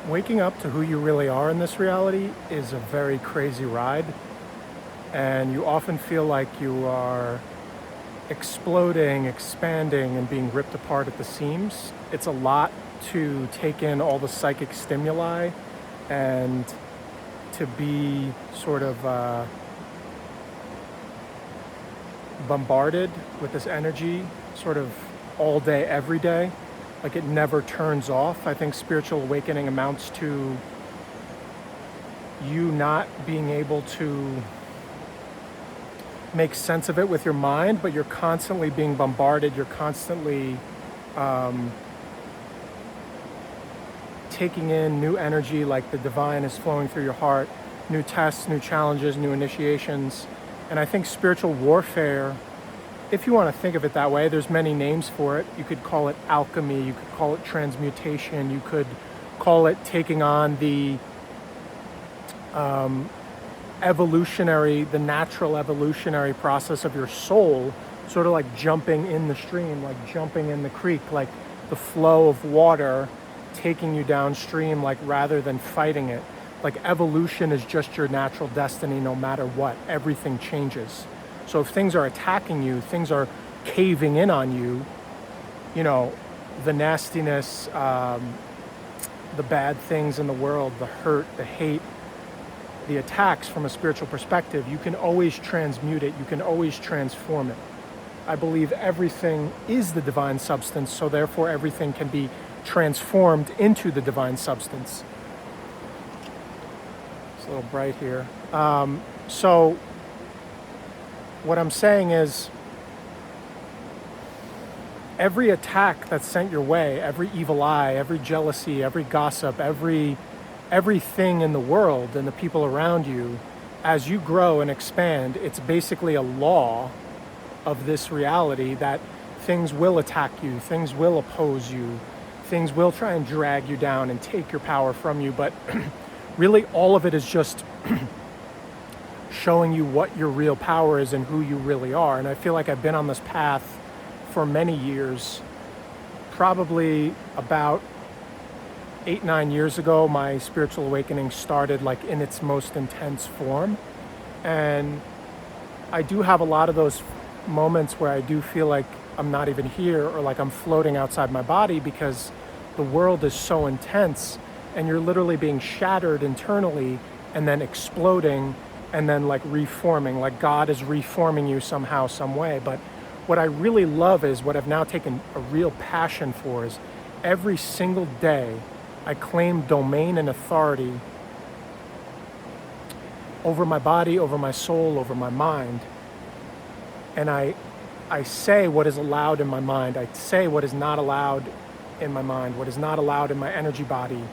Waking up to who you really are in this reality is a very crazy ride, and you often feel like you are exploding, expanding, and being ripped apart at the seams. It's a lot to take in all the psychic stimuli and to be sort of bombarded with this energy sort of all day, every day. Like it never turns off. I think spiritual awakening amounts to you not being able to make sense of it with your mind, but you're constantly being bombarded. You're constantly taking in new energy, like the divine is flowing through your heart, new tests, new challenges, new initiations. And I think spiritual warfare, if you want to think of it that way, there's many names for it. You could call it alchemy, you could call it transmutation, you could call it taking on the the natural evolutionary process of your soul, sort of like jumping in the stream, like jumping in the creek, like the flow of water taking you downstream, like rather than fighting it. Like evolution is just your natural destiny no matter what. Everything changes. So if things are attacking you, things are caving in on you, you know, the nastiness, the bad things in the world, the hurt, the hate, the attacks from a spiritual perspective, you can always transmute it, you can always transform it. I believe everything is the divine substance, so therefore everything can be transformed into the divine substance. It's a little bright here. So what I'm saying is, every attack that's sent your way, every evil eye, every jealousy, every gossip, everything in the world and the people around you, as you grow and expand, it's basically a law of this reality that things will attack you, things will oppose you, things will try and drag you down and take your power from you. But really all of it is just showing you what your real power is and who you really are. And I feel like I've been on this path for many years. Probably about 8-9 years ago, my spiritual awakening started like in its most intense form. And I do have a lot of those moments where I do feel like I'm not even here, or like I'm floating outside my body, because the world is so intense and you're literally being shattered internally and then exploding and then like reforming, like God is reforming you somehow, some way. But what I really love is, what I've now taken a real passion for, is every single day I claim domain and authority over my body, over my soul, over my mind. And I say what is allowed in my mind. I say what is not allowed in my mind, what is not allowed in my energy body.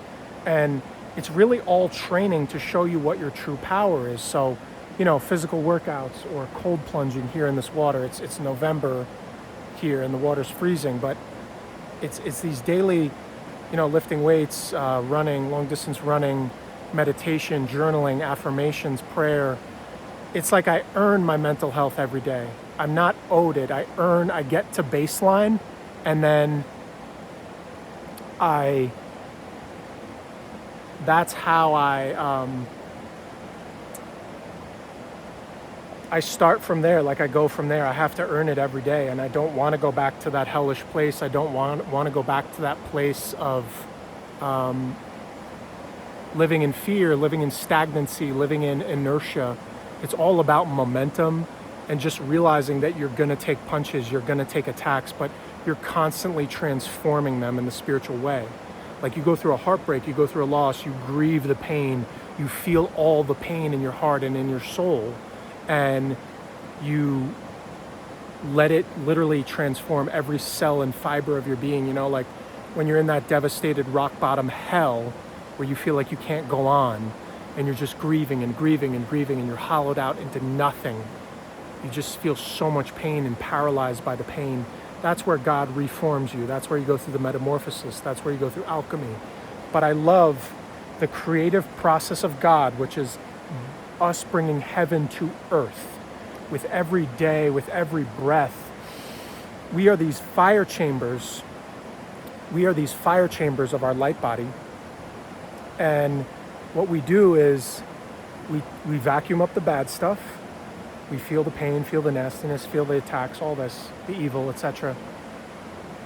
And it's really all training to show you what your true power is. So, you know, physical workouts or cold plunging here in this water. It's November here and the water's freezing, but it's these daily, you know, lifting weights, running, long distance running, meditation, journaling, affirmations, prayer. It's like I earn my mental health every day. I'm not owed it. I get to baseline, and then that's how I start from there. Like I go from there. I have to earn it every day, and I don't want to go back to that hellish place. I don't want to go back to that place of living in fear, living in stagnancy, living in inertia. It's all about momentum and just realizing that you're going to take punches, you're going to take attacks, but you're constantly transforming them in the spiritual way. Like you go through a heartbreak, you go through a loss, you grieve the pain, you feel all the pain in your heart and in your soul, and you let it literally transform every cell and fiber of your being. You know, like when you're in that devastated rock bottom hell where you feel like you can't go on, and you're just grieving and grieving and grieving, and you're hollowed out into nothing. You just feel so much pain and paralyzed by the pain. That's where God reforms you. That's where you go through the metamorphosis. That's where you go through alchemy. But I love the creative process of God, which is us bringing heaven to earth. With every day, with every breath, we are these fire chambers. We are these fire chambers of our light body. And what we do is we vacuum up the bad stuff. We feel the pain, feel the nastiness, feel the attacks, all this, the evil, etc.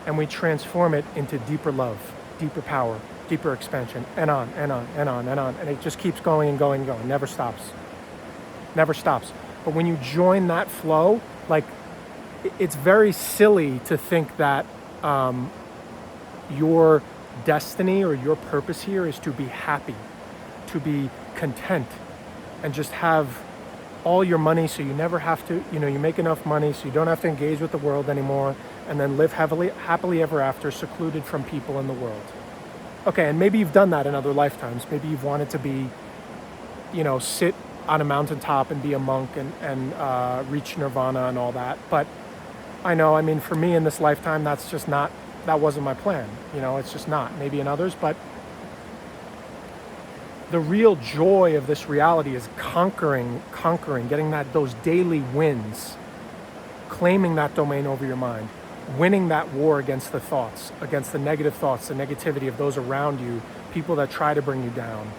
And we transform it into deeper love, deeper power, deeper expansion, and on, and on, and on, and on. And it just keeps going and going and going, never stops. Never stops. But when you join that flow, like, it's very silly to think that your destiny or your purpose here is to be happy, to be content, and just have all your money so you never have to, you make enough money so you don't have to engage with the world anymore, and then live happily ever after, secluded from people in the world. Okay, and maybe you've done that in other lifetimes. Maybe you've wanted to be, sit on a mountaintop and be a monk and reach nirvana and all that. But for me in this lifetime, that wasn't my plan. It's just not. Maybe in others, but the real joy of this reality is conquering, getting those daily wins, claiming that domain over your mind, winning that war against the thoughts, against the negative thoughts, the negativity of those around you, people that try to bring you down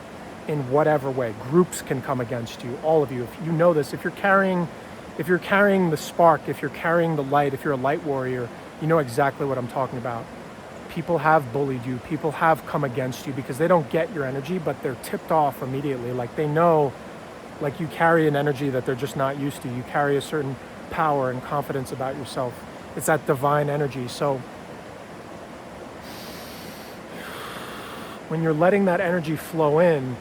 in whatever way. Groups can come against you, all of you. If you know this, if you're carrying the spark, if you're carrying the light, if you're a light warrior, you know exactly what I'm talking about. People have bullied you. People have come against you because they don't get your energy, but they're tipped off immediately. Like, they know, like, you carry an energy that they're just not used to. You carry a certain power and confidence about yourself. It's that divine energy. So when you're letting that energy flow in,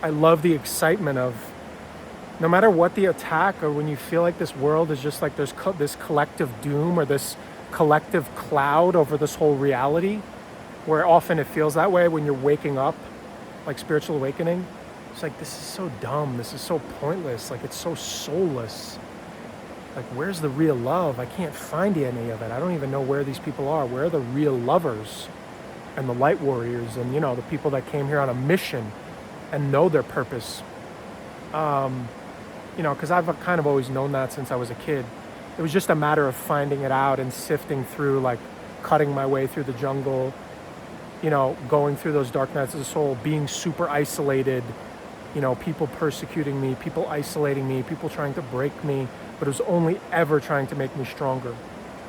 I love the excitement of, no matter what the attack, or when you feel like this world is just like there's this collective doom or this collective cloud over this whole reality, where often it feels that way when you're waking up, like spiritual awakening. It's like, this is so dumb, this is so pointless, like, it's so soulless. Like, where's the real love? I can't find any of it. I don't even know where these people are. Where are the real lovers and the light warriors and, the people that came here on a mission and know their purpose? Because I've kind of always known that since I was a kid. It was just a matter of finding it out and sifting through, like, cutting my way through the jungle, going through those dark nights of the soul, being super isolated, people persecuting me, people isolating me, people trying to break me, but it was only ever trying to make me stronger.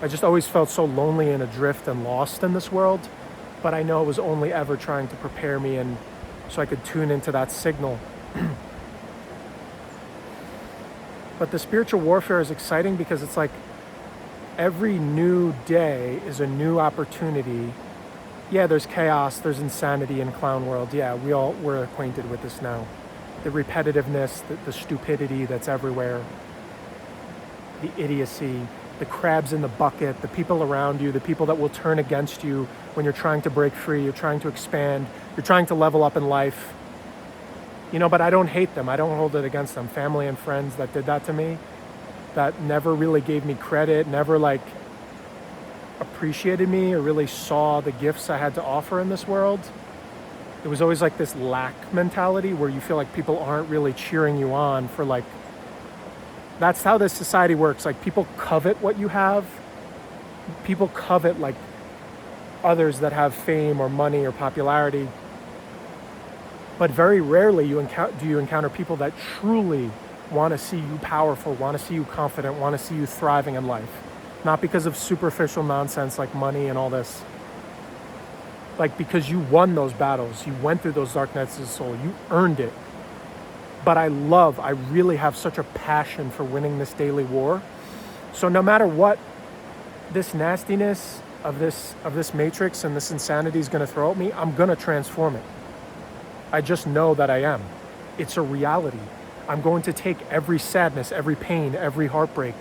I just always felt so lonely and adrift and lost in this world, but I know it was only ever trying to prepare me and so I could tune into that signal. But the spiritual warfare is exciting because it's like every new day is a new opportunity. Yeah, there's chaos, there's insanity in clown world. Yeah, we're acquainted with this now. The repetitiveness, the stupidity that's everywhere, the idiocy, the crabs in the bucket, the people around you, the people that will turn against you when you're trying to break free, you're trying to expand, you're trying to level up in life. But I don't hate them. I don't hold it against them. Family and friends that did that to me, that never really gave me credit, never appreciated me or really saw the gifts I had to offer in this world. It was always like this lack mentality where you feel like people aren't really cheering you on for that's how this society works. Like, people covet what you have. People covet others that have fame or money or popularity. But very rarely do you encounter people that truly want to see you powerful, want to see you confident, want to see you thriving in life. Not because of superficial nonsense like money and all this. Because you won those battles. You went through those dark nights of the soul. You earned it. But I really have such a passion for winning this daily war. So no matter what this nastiness of this matrix and this insanity is going to throw at me, I'm going to transform it. I just know that I am. It's a reality. I'm going to take every sadness, every pain, every heartbreak,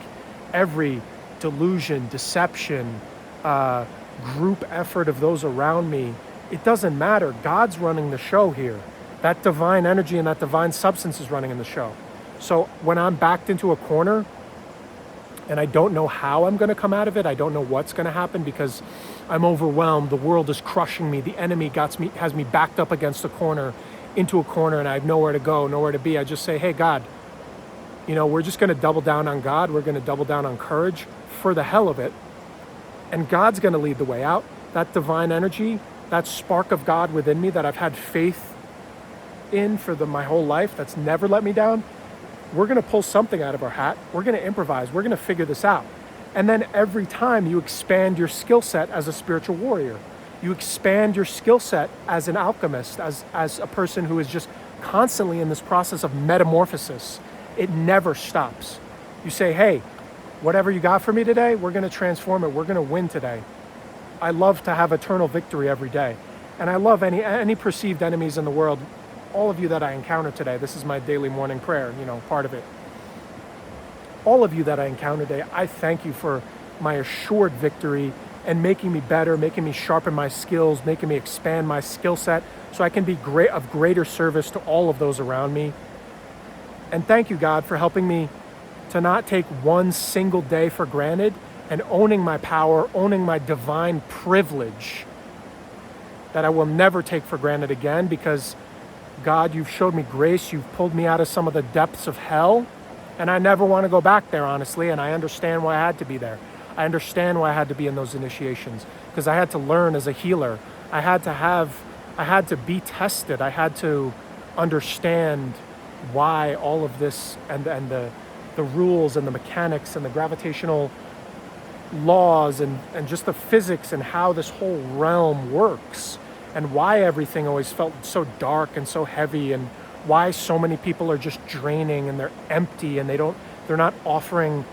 every delusion, deception, group effort of those around me. It doesn't matter. God's running the show here. That divine energy and that divine substance is running in the show. So when I'm backed into a corner and I don't know how I'm going to come out of it, I don't know what's going to happen because I'm overwhelmed, the world is crushing me, the enemy has me backed up against into a corner, and I have nowhere to go, nowhere to be. I just say, hey, God, we're just going to double down on God. We're going to double down on courage for the hell of it. And God's going to lead the way out. That divine energy that spark of God within me that I've had faith in for my whole life, that's never let me down, we're going to pull something out of our hat. We're going to improvise. We're going to figure this out. And then every time you expand your skill set as a spiritual warrior, you expand your skill set as an alchemist, as a person who is just constantly in this process of metamorphosis. It never stops. You say, hey, whatever you got for me today, we're going to transform it. We're going to win today. I love to have eternal victory every day. And I love any perceived enemies in the world. All of you that I encounter today, this is my daily morning prayer, part of it. All of you that I encounter today, I thank you for my assured victory and making me better, making me sharpen my skills, making me expand my skill set so I can be of greater service to all of those around me. And thank you, God, for helping me to not take one single day for granted and owning my power, owning my divine privilege that I will never take for granted again, because God, you've showed me grace. You've pulled me out of some of the depths of hell, and I never want to go back there, honestly, and I understand why I had to be there. I understand why I had to be in those initiations, because I had to learn as a healer. I had to be tested. I had to understand why all of this and the rules and the mechanics and the gravitational laws and just the physics and how this whole realm works, and why everything always felt so dark and so heavy, and why so many people are just draining and they're empty and they're not offering,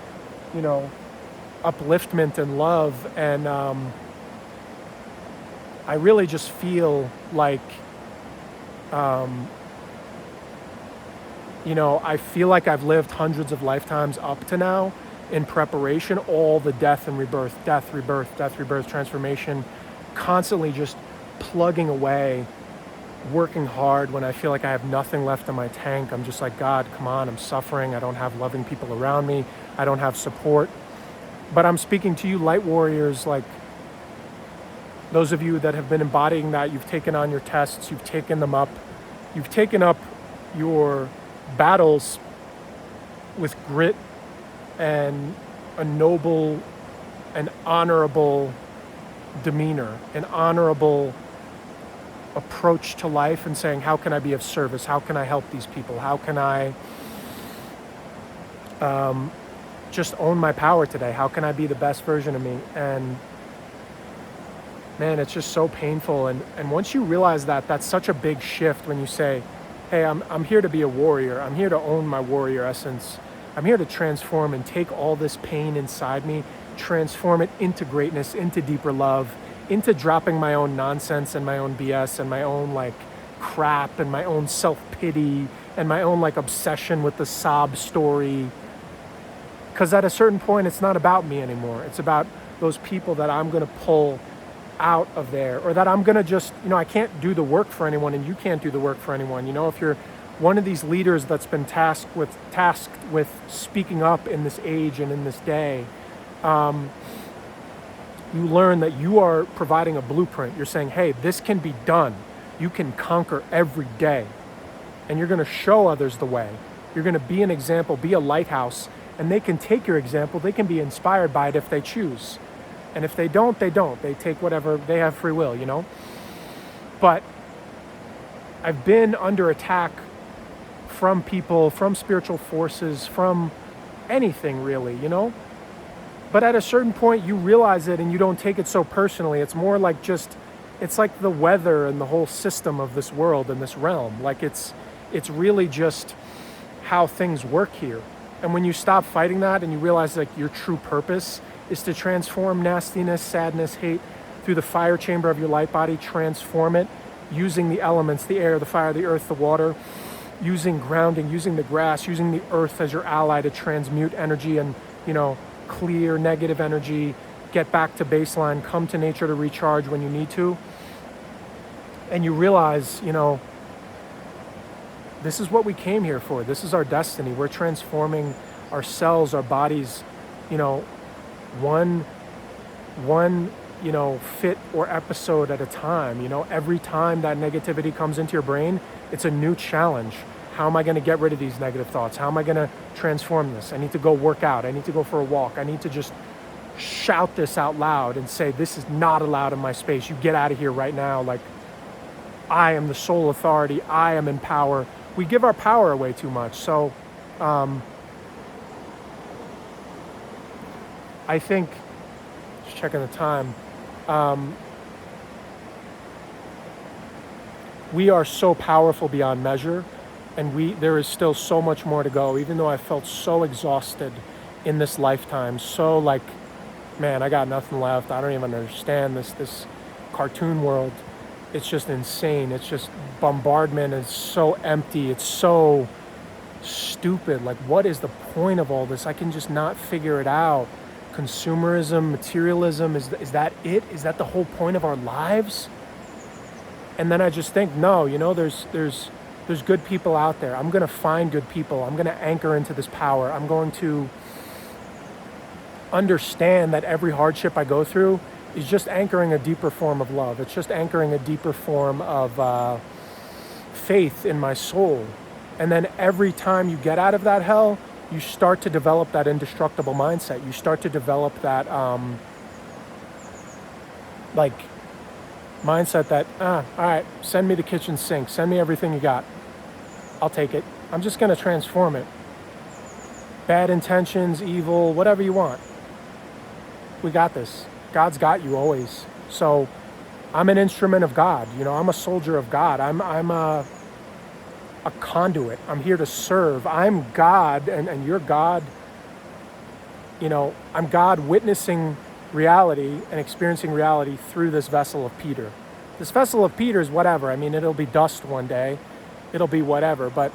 upliftment and love. And I really just feel like, I feel like I've lived hundreds of lifetimes up to now in preparation, all the death and rebirth, death, rebirth, transformation, constantly just plugging away, working hard when I feel like I have nothing left in my tank. I'm just like, God, come on, I'm suffering. I don't have loving people around me. I don't have support. But I'm speaking to you light warriors, like those of you that have been embodying that. You've taken on your tests, you've taken them up, you've taken up your battles with grit and a noble and honorable demeanor, an honorable approach to life, and saying, how can I be of service? How can I help these people? How can I just own my power today? How can I be the best version of me? And man, it's just so painful. And once you realize that, that's such a big shift when you say, hey, I'm here to be a warrior. I'm here to own my warrior essence. I'm here to transform and take all this pain inside me, transform it into greatness, into deeper love, into dropping my own nonsense and my own BS and my own crap and my own self-pity and my own obsession with the sob story. Because at a certain point, it's not about me anymore. It's about those people that I'm going to pull out of there, or that I'm going to just, I can't do the work for anyone and you can't do the work for anyone. If you're one of these leaders that's been tasked with speaking up in this age and in this day, you learn that you are providing a blueprint. You're saying, hey, this can be done. You can conquer every day. And you're going to show others the way. You're going to be an example, be a lighthouse, and they can take your example. They can be inspired by it if they choose. And if they don't, they don't. They take whatever, they have free will, But I've been under attack from people, from spiritual forces, from anything really, But at a certain point, you realize it and you don't take it so personally. It's more like it's like the weather and the whole system of this world and this realm. It's really just how things work here. And when you stop fighting that and you realize your true purpose is to transform nastiness, sadness, hate through the fire chamber of your light body, transform it using the elements, the air, the fire, the earth, the water, using grounding, using the grass, using the earth as your ally to transmute energy and, clear negative energy, get back to baseline, come to nature to recharge when you need to. And you realize, this is what we came here for. This is our destiny. We're transforming ourselves, our bodies, one fit or episode at a time. Every time that negativity comes into your brain, it's a new challenge. How am I going to get rid of these negative thoughts? How am I going to transform this? I need to go work out. I need to go for a walk. I need to just shout this out loud and say, this is not allowed in my space. You get out of here right now. Like, I am the sole authority. I am in power. We give our power away too much. So I think, just checking the time, we are so powerful beyond measure, and there is still so much more to go. Even though I felt so exhausted in this lifetime, so like, man, I got nothing left. I don't even understand this cartoon world. It's just insane. It's just bombardment. It's so empty. It's so stupid. Like, what is the point of all this? I can just not figure it out. Consumerism, materialism, is that it? Is that the whole point of our lives? And then I just think, no, there's good people out there. I'm going to find good people. I'm going to anchor into this power. I'm going to understand that every hardship I go through is just anchoring a deeper form of love. It's just anchoring a deeper form of faith in my soul. And then every time you get out of that hell, you start to develop that indestructible mindset. You start to develop that mindset that, all right, send me the kitchen sink. Send me everything you got. I'll take it. I'm just going to transform it. Bad intentions, evil, whatever you want. We got this. God's got you always. So I'm an instrument of God. I'm a soldier of God. I'm a conduit. I'm here to serve. I'm God, and you're God. I'm God witnessing reality and experiencing reality through this vessel of Peter. This vessel of Peter is whatever. I mean, it'll be dust one day. It'll be whatever. But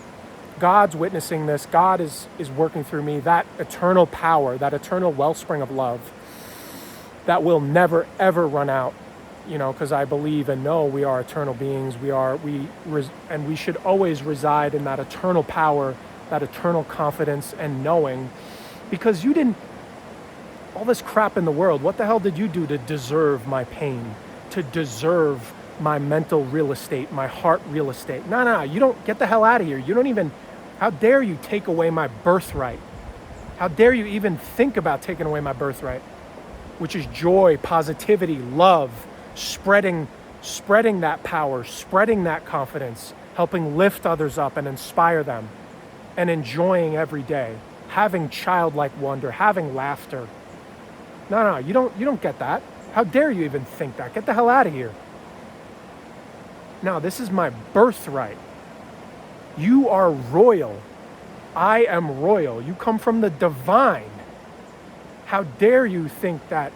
God's witnessing this. God is working through me. That eternal power, that eternal wellspring of love that will never, ever run out, because I believe and know we are eternal beings. And we should always reside in that eternal power, that eternal confidence and knowing, because you didn't, all this crap in the world, what the hell did you do to deserve my pain, to deserve my mental real estate, my heart real estate? No, you don't. Get the hell out of here. You don't even, how dare you take away my birthright? How dare you even think about taking away my birthright, which is joy, positivity, love, spreading that power, spreading that confidence, helping lift others up and inspire them, and enjoying every day, having childlike wonder, having laughter. No, you don't get that. How dare you even think that? Get the hell out of here. No, this is my birthright. You are royal. I am royal. You come from the divine. How dare you think that,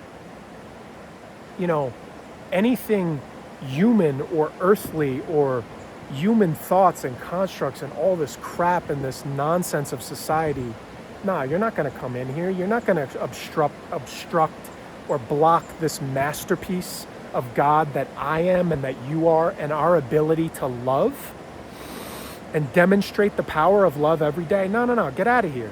anything human or earthly or human thoughts and constructs and all this crap and this nonsense of society. Nah, you're not going to come in here. You're not going to obstruct or block this masterpiece of God that I am and that you are, and our ability to love and demonstrate the power of love every day. No, get out of here.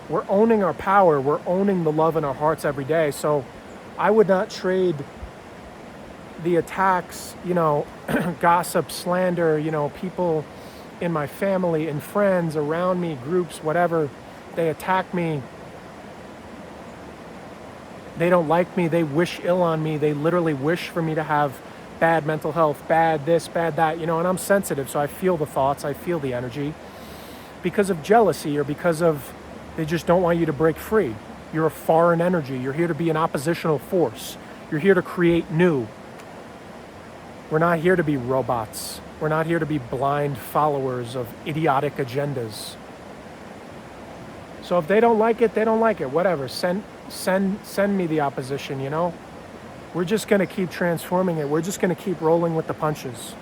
We're owning our power. We're owning the love in our hearts every day. So I would not trade the attacks, gossip, slander, people in my family and friends around me, groups, whatever. They attack me. They don't like me. They wish ill on me. They literally wish for me to have bad mental health, bad this, bad that, and I'm sensitive. So I feel the thoughts. I feel the energy because of jealousy or because of they just don't want you to break free. You're a foreign energy. You're here to be an oppositional force. You're here to create new. We're not here to be robots. We're not here to be blind followers of idiotic agendas. So if they don't like it, they don't like it. Whatever. Send me the opposition, We're just going to keep transforming it. We're just going to keep rolling with the punches.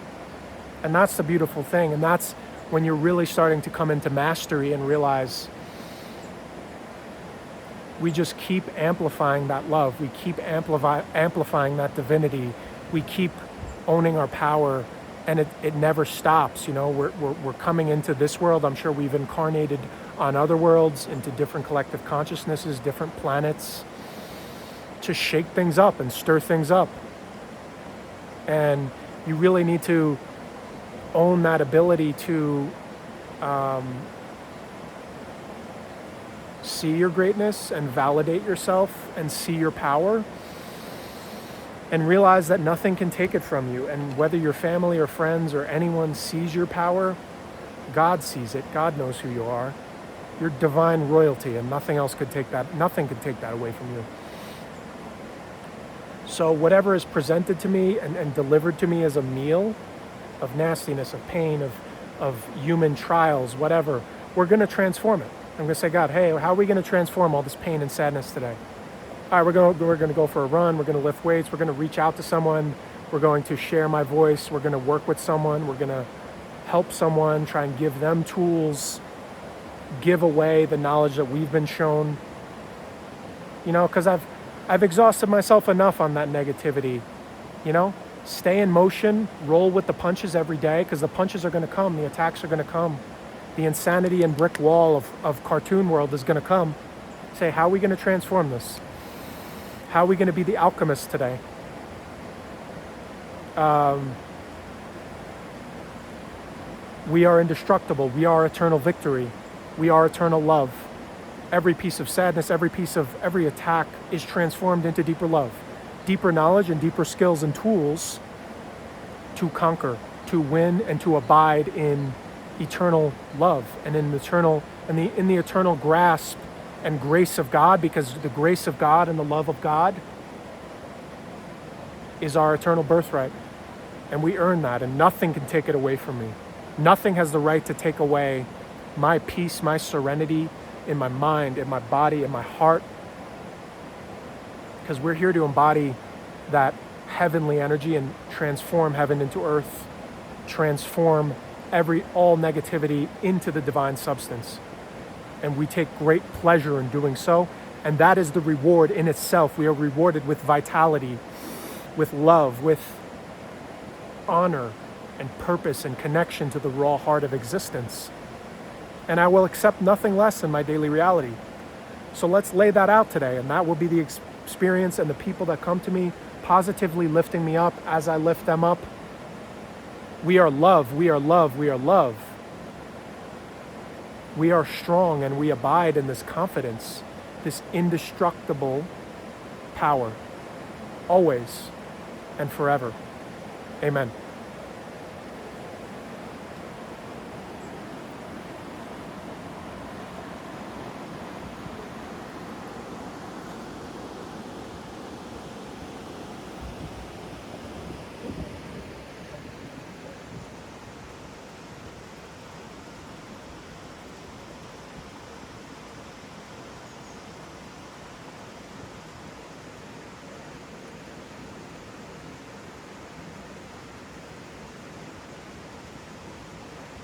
And that's the beautiful thing. And that's when you're really starting to come into mastery and realize we just keep amplifying that love. We keep amplifying that divinity. We keep owning our power, and it never stops. We're coming into this world. I'm sure we've incarnated on other worlds, into different collective consciousnesses, different planets, to shake things up and stir things up. And you really need to own that ability to see your greatness and validate yourself and see your power and realize that nothing can take it from you. And whether your family or friends or anyone sees your power, God sees it. God knows who you are. You're divine royalty, and nothing could take that away from you. So whatever is presented to me and delivered to me as a meal of nastiness, of pain, of human trials, whatever, we're going to transform it. I'm going to say, God, hey, how are we going to transform all this pain and sadness today? All right, we're going to go for a run. We're going to lift weights. We're going to reach out to someone. We're going to share my voice. We're going to work with someone. We're going to help someone, try and give them tools, give away the knowledge that we've been shown. You know, because I've exhausted myself enough on that negativity. You know, stay in motion, roll with the punches every day, because the punches are going to come. The attacks are going to come. The insanity and brick wall of cartoon world is going to come. Say, how are we going to transform this? How are we going to be the alchemist today? We are indestructible. We are eternal victory. We are eternal love. Every piece of sadness, every attack is transformed into deeper love, deeper knowledge, and deeper skills and tools to conquer, to win, and to abide in eternal love and in the eternal grasp and grace of God, because the grace of God and the love of God is our eternal birthright. And we earn that, and nothing can take it away from me. Nothing has the right to take away my peace, my serenity in my mind, in my body, in my heart. Because we're here to embody that heavenly energy and transform heaven into earth, transform all negativity into the divine substance. And we take great pleasure in doing so. And that is the reward in itself. We are rewarded with vitality, with love, with honor and purpose and connection to the raw heart of existence. And I will accept nothing less in my daily reality. So let's lay that out today, and that will be the experience and the people that come to me positively lifting me up as I lift them up. We are love, we are love, we are love. We are strong, and we abide in this confidence, this indestructible power, always and forever. Amen.